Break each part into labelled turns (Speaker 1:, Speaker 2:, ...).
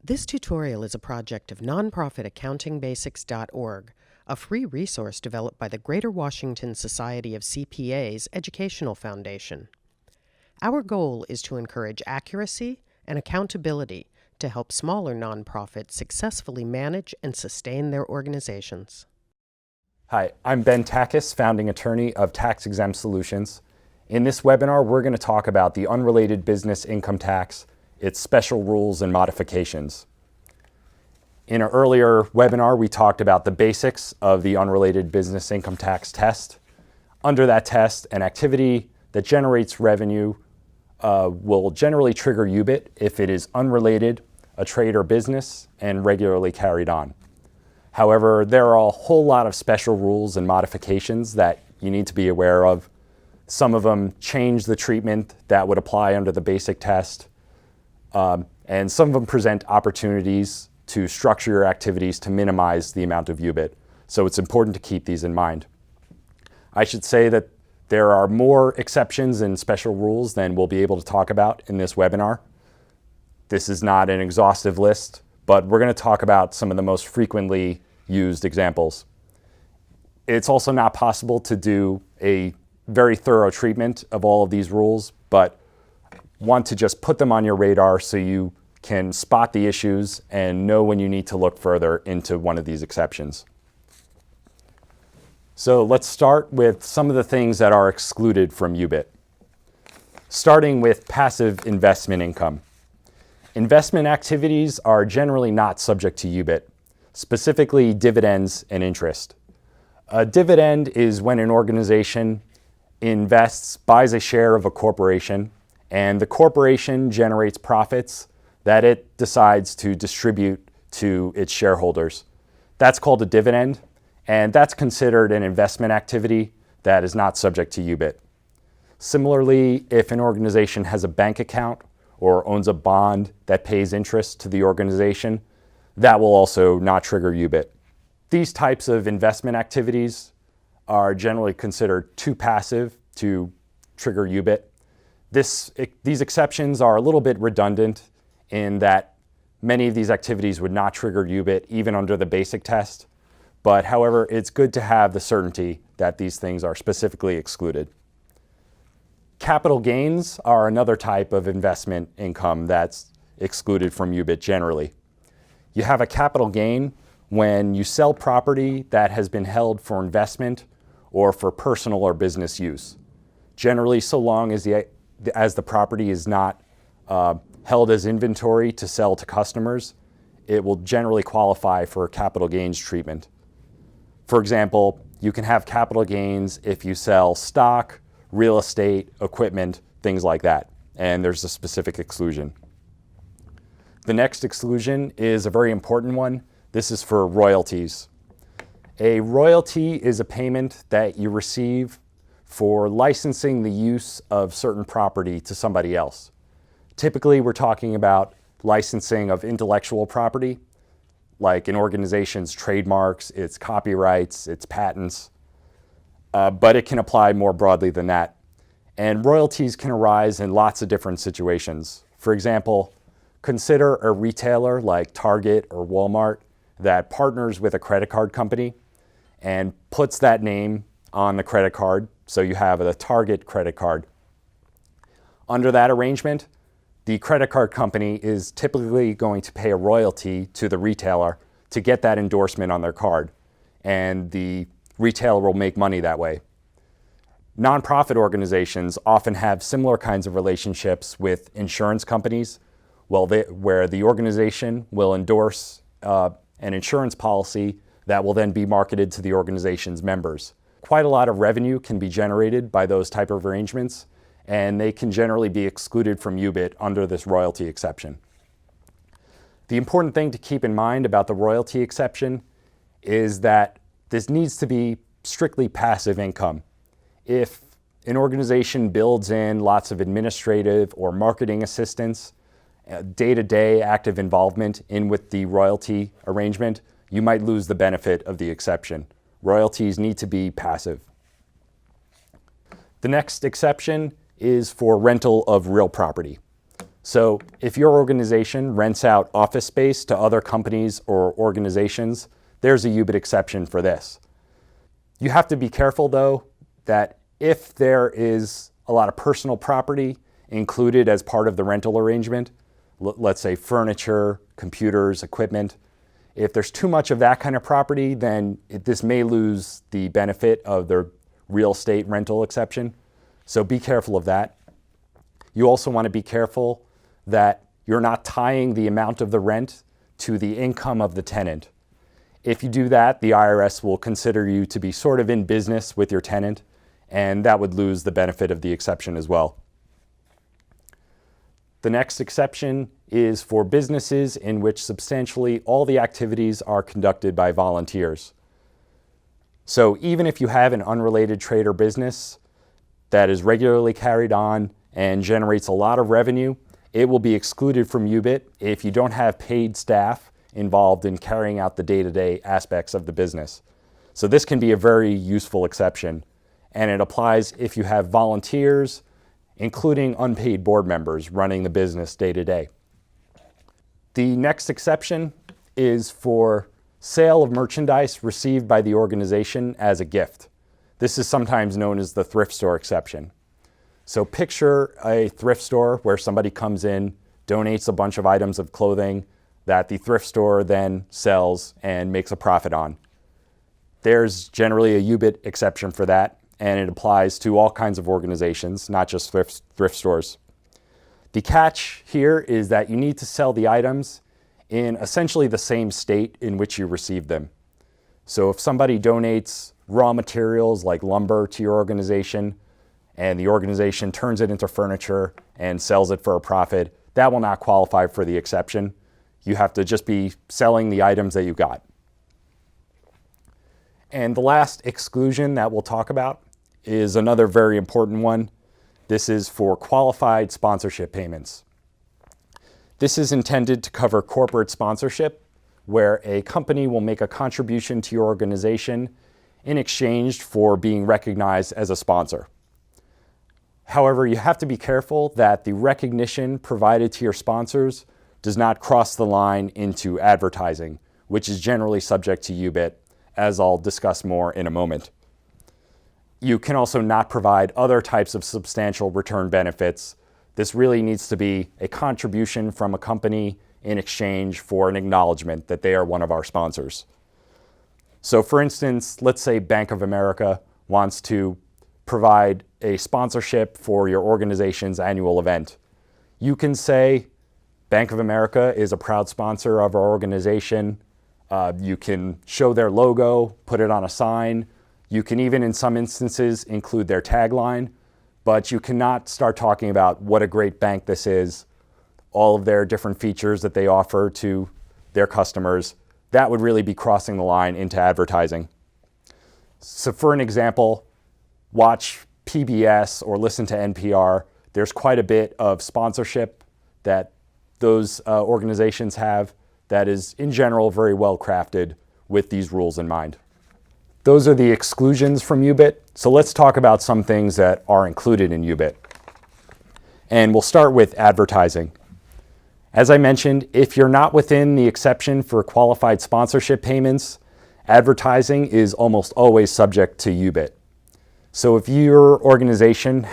Speaker 1: This tutorial is a project of nonprofitaccountingbasics.org, a free resource developed by the Greater Washington Society of CPAs Educational Foundation. Our goal is to encourage accuracy and accountability to help smaller nonprofits successfully manage and sustain their organizations.
Speaker 2: Hi, I'm Ben Takis, founding attorney of Tax Exempt Solutions. In this webinar, we're going to talk about the unrelated business income tax, its special rules and modifications. In an earlier webinar, we talked about the basics of the unrelated business income tax test. Under that test, an activity that generates revenue will generally trigger UBIT if it is unrelated, a trade or business, and regularly carried on. However, there are a whole lot of special rules and modifications that you need to be aware of. Some of them change the treatment that would apply under the basic test, and some of them present opportunities to structure your activities to minimize the amount of UBIT. So it's important to keep these in mind. I should say that there are more exceptions and special rules than we'll be able to talk about in this webinar. This is not an exhaustive list, but we're going to talk about some of the most frequently used examples. It's also not possible to do a very thorough treatment of all of these rules, but want to just put them on your radar so you can spot the issues and know when you need to look further into one of these exceptions. So let's start with some of the things that are excluded from UBIT. Starting with passive investment income. Investment activities are generally not subject to UBIT, specifically dividends and interest. A dividend is when an organization buys a share of a corporation, and the corporation generates profits that it decides to distribute to its shareholders. That's called a dividend, and that's considered an investment activity that is not subject to UBIT. Similarly, if an organization has a bank account or owns a bond that pays interest to the organization, that will also not trigger UBIT. These types of investment activities are generally considered too passive to trigger UBIT. These exceptions are a little bit redundant in that many of these activities would not trigger UBIT even under the basic test. But however, it's good to have the certainty that these things are specifically excluded. Capital gains are another type of investment income that's excluded from UBIT generally. You have a capital gain when you sell property that has been held for investment or for personal or business use. Generally, so long as the property is not held as inventory to sell to customers, it will generally qualify for capital gains treatment. For example, you can have capital gains if you sell stock, real estate, equipment, things like that, and there's a specific exclusion. The next exclusion is a very important one. This is for royalties. A royalty is a payment that you receive for licensing the use of certain property to somebody else. Typically, we're talking about licensing of intellectual property, like an organization's trademarks, its copyrights, its patents, but it can apply more broadly than that. And royalties can arise in lots of different situations. For example, consider a retailer like Target or Walmart that partners with a credit card company and puts that name on the credit card, so you have a Target credit card. Under that arrangement, the credit card company is typically going to pay a royalty to the retailer to get that endorsement on their card, and the retailer will make money that way. Nonprofit organizations often have similar kinds of relationships with insurance companies, where the organization will endorse an insurance policy that will then be marketed to the organization's members. Quite a lot of revenue can be generated by those type of arrangements, and they can generally be excluded from UBIT under this royalty exception. The important thing to keep in mind about the royalty exception is that this needs to be strictly passive income. If an organization builds in lots of administrative or marketing assistance, day-to-day active involvement with the royalty arrangement, you might lose the benefit of the exception. Royalties need to be passive. The next exception is for rental of real property. So if your organization rents out office space to other companies or organizations, there's a UBIT exception for this. You have to be careful, though, that if there is a lot of personal property included as part of the rental arrangement, let's say furniture, computers, equipment, if there's too much of that kind of property, then this may lose the benefit of the real estate rental exception. So be careful of that. You also want to be careful that you're not tying the amount of the rent to the income of the tenant. If you do that, the IRS will consider you to be sort of in business with your tenant, and that would lose the benefit of the exception as well. The next exception is for businesses in which substantially all the activities are conducted by volunteers. So even if you have an unrelated trade or business that is regularly carried on and generates a lot of revenue, it will be excluded from UBIT if you don't have paid staff involved in carrying out the day-to-day aspects of the business. So this can be a very useful exception, and it applies if you have volunteers, including unpaid board members, running the business day-to-day. The next exception is for sale of merchandise received by the organization as a gift. This is sometimes known as the thrift store exception. So picture a thrift store where somebody comes in, donates a bunch of items of clothing that the thrift store then sells and makes a profit on. There's generally a UBIT exception for that, and it applies to all kinds of organizations, not just thrift stores. The catch here is that you need to sell the items in essentially the same state in which you received them. So if somebody donates raw materials like lumber to your organization, and the organization turns it into furniture and sells it for a profit, that will not qualify for the exception. You have to just be selling the items that you got. And the last exclusion that we'll talk about is another very important one. This is for qualified sponsorship payments. This is intended to cover corporate sponsorship, where a company will make a contribution to your organization in exchange for being recognized as a sponsor. However, you have to be careful that the recognition provided to your sponsors does not cross the line into advertising, which is generally subject to UBIT, as I'll discuss more in a moment. You can also not provide other types of substantial return benefits. This really needs to be a contribution from a company in exchange for an acknowledgement that they are one of our sponsors. So for instance, let's say Bank of America wants to provide a sponsorship for your organization's annual event. You can say, Bank of America is a proud sponsor of our organization. You can show their logo, put it on a sign. You can even, in some instances, include their tagline, but you cannot start talking about what a great bank this is, all of their different features that they offer to their customers. That would really be crossing the line into advertising. So for an example, watch PBS or listen to NPR. There's quite a bit of sponsorship that those organizations have that is, in general, very well crafted with these rules in mind. Those are the exclusions from UBIT. So let's talk about some things that are included in UBIT. And we'll start with advertising. As I mentioned, if you're not within the exception for qualified sponsorship payments, advertising is almost always subject to UBIT. So if your organization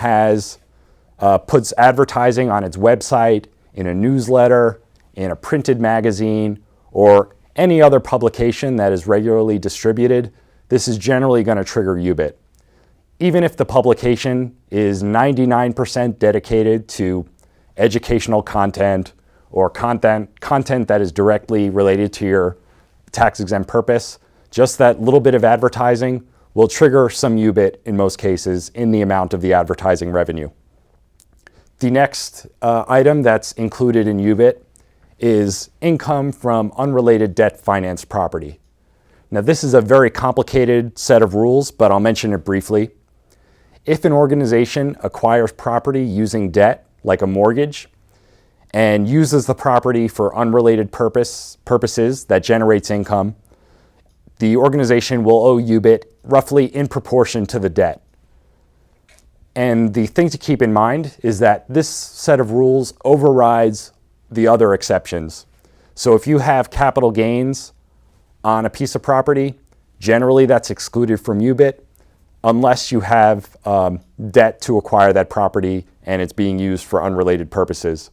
Speaker 2: puts advertising on its website, in a newsletter, in a printed magazine, or any other publication that is regularly distributed, this is generally going to trigger UBIT. Even if the publication is 99% dedicated to educational content or content that is directly related to your tax-exempt purpose, just that little bit of advertising will trigger some UBIT in most cases in the amount of the advertising revenue. The next item that's included in UBIT is income from unrelated debt financed property. Now, this is a very complicated set of rules, but I'll mention it briefly. If an organization acquires property using debt, like a mortgage, and uses the property for unrelated purposes that generates income, the organization will owe UBIT roughly in proportion to the debt. And the thing to keep in mind is that this set of rules overrides the other exceptions. So if you have capital gains on a piece of property, generally that's excluded from UBIT unless you have debt to acquire that property and it's being used for unrelated purposes.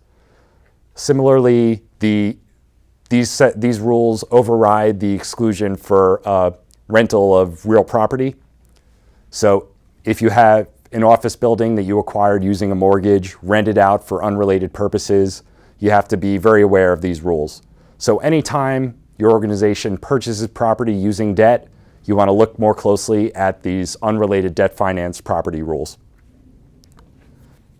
Speaker 2: Similarly, these rules override the exclusion for rental of real property. So if you have an office building that you acquired using a mortgage, rented out for unrelated purposes, you have to be very aware of these rules. So anytime your organization purchases property using debt, you want to look more closely at these unrelated debt finance property rules.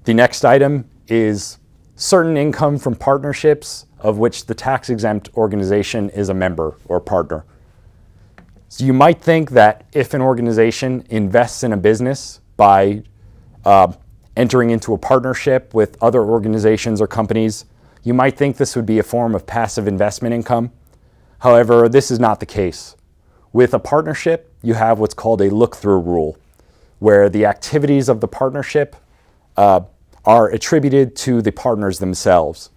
Speaker 2: The next item is certain income from partnerships of which the tax-exempt organization is a member or partner. So you might think that if an organization invests in a business by entering into a partnership with other organizations or companies, you might think this would be a form of passive investment income. However, this is not the case. With a partnership, you have what's called a look-through rule, where the activities of the partnership are attributed to the partners themselves.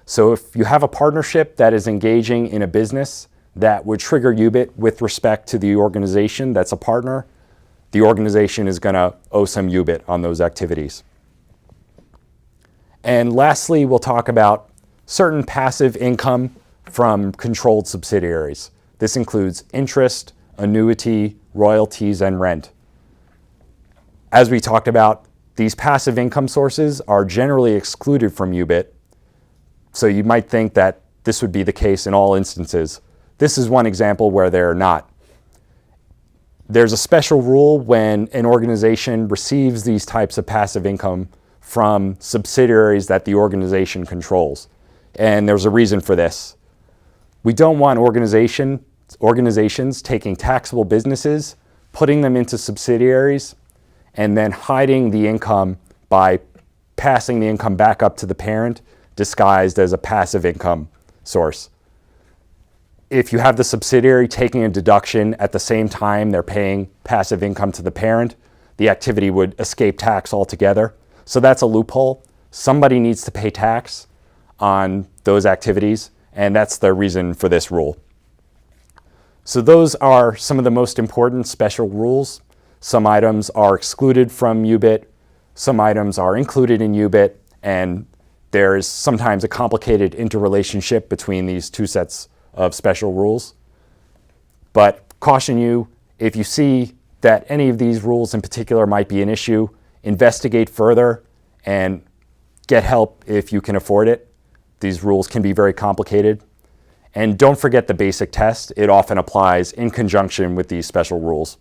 Speaker 2: So if you have a partnership that is engaging in a business that would trigger UBIT with respect to the organization that's a partner, the organization is going to owe some UBIT on those activities. And lastly, we'll talk about certain passive income from controlled subsidiaries. This includes interest, annuity, royalties, and rent. As we talked about, these passive income sources are generally excluded from UBIT, so you might think that this would be the case in all instances. This is one example where they're not. There's a special rule when an organization receives these types of passive income from subsidiaries that the organization controls, and there's a reason for this. We don't want organizations taking taxable businesses, putting them into subsidiaries, and then hiding the income by passing the income back up to the parent, disguised as a passive income source. If you have the subsidiary taking a deduction at the same time they're paying passive income to the parent, the activity would escape tax altogether. So that's a loophole. Somebody needs to pay tax on those activities, and that's the reason for this rule. So those are some of the most important special rules. Some items are excluded from UBIT, some items are included in UBIT, and there is sometimes a complicated interrelationship between these two sets of special rules. But caution you, if you see that any of these rules in particular might be an issue, investigate further and get help if you can afford it. These rules can be very complicated. And don't forget the basic test. It often applies in conjunction with these special rules.